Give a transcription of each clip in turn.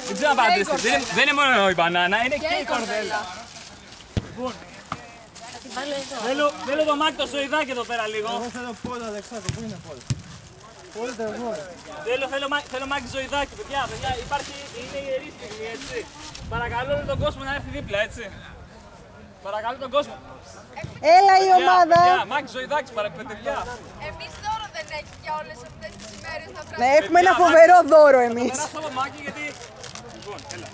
Δεν ξέρω να απαντήσετε. Δεν είναι μόνο η μπανάνα, είναι και η κορδέλα. Θέλω το Μάκη το Σοϊδάκι εδώ πέρα λίγο. Εγώ θέλω πόλο, Αλεξάκο, πού είναι πόλο? Πόλο το εγώ. Θέλω Μάκη Ζωηδάκι, παιδιά, είναι ιερή στιγμή, έτσι. Παρακαλώ τον κόσμο να έρθει δίπλα, έτσι. Παρακαλώ τον κόσμο. Έλα η ομάδα. Παιδιά, Μάκη Ζωηδάκης, παιδιά. Εμείς δώρο δεν έχει για όλες αυτές τις ημέρες τα πράγματα. Ναι, έχουμε ένα φοβερό δώρο εμείς. Θα περάσω από Μάκη γιατί... Λοιπόν, έλα.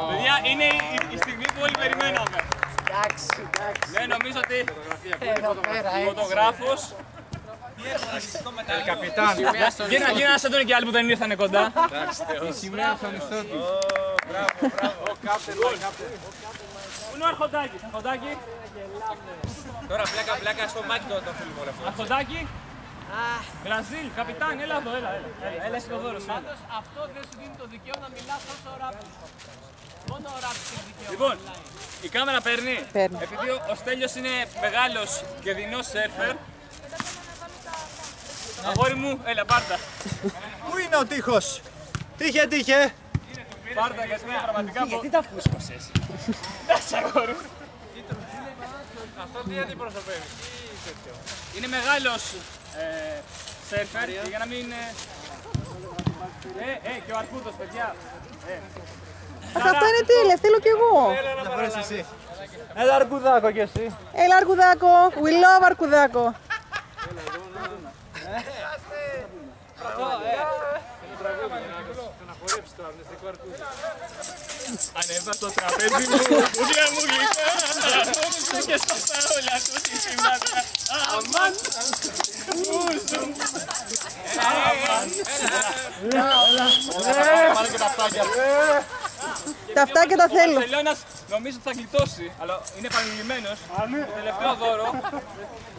Παιδιά, είναι η στιγμή που όλοι περιμέναμε. Εντάξει. Ναι, νομίζω ότι φωτογράφος. Καπιτάν. Γίνα να σε δουν και άλλοι που δεν ήρθανε κοντά. Η σημαία στο μισθό του. Πού είναι ο Αρχοντάκης, Αρχοντάκη. Τώρα πλάκα στο Μάκη το φίλμο όλο αυτό. Αρχοντάκη. Βραζίλ, καπιτάν, έλα εδώ, έλα εσύ το δώρο σου. Πάντως αυτό δεν σου δίνει το δικαίωμα να μιλάς όσο ο ράπης. Μόνο ο ράπης έχει δικαίωμα. Λοιπόν, η κάμερα παίρνει. Παίρνει. Επειδή ο Στέλιος είναι μεγάλος και δεινός σέρφερ. Αγόρι μου, έλα πάρτα. Πού είναι ο τείχος? Τύχε. Πάρτα γιατί είναι πραγματικά... Γιατί τα φούσκωσες? Εντάξει αγόρι μου. Αυτό τι αντιπροσωπεύει? Είναι μεγάλος σέρφερ και για να μην... και ο Αρκούδος, παιδιά. Αυτό είναι τι, θέλω κι εγώ. Να φορές εσύ. Έλα Αρκουδάκο κι εσύ. Έλα Αρκουδάκο, we love Αρκουδάκο. Ανέβα στο τραπέζι μου, πουλιά μου γλυκά, και στα όλα του τη σημάδα. Αμάν, ούσου. Πάρε και τα φτάκια. Τα φτάκια τα θέλω. Ο Τελώνας νομίζω ότι θα γλιτώσει, αλλά είναι επανειλημμένος. Το τελευταίο δώρο.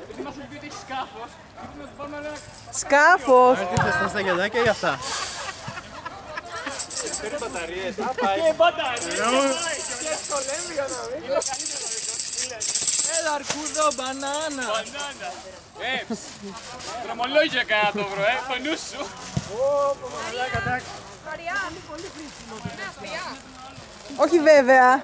Γιατί μας έχει πει ότι έχει σκάφος. Σκάφος. Τι θες στα γυαλάκια ή αυτά? Και μπαταρίες. Και στο Λέμβιο να μην. Είναι καλύτερο. Έλα Αρκούδο, μπανάνα. Μπανάνα. Δρομολόγια κάνα το βρω, το νου σου. Μαριά, πολύ χρήσιμο. Είναι αστεία. Όχι βέβαια.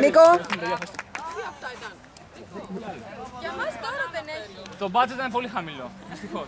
Νίκο. Για μας τώρα δεν έχει. Το budget ήταν πολύ χαμηλό, δυστυχώς.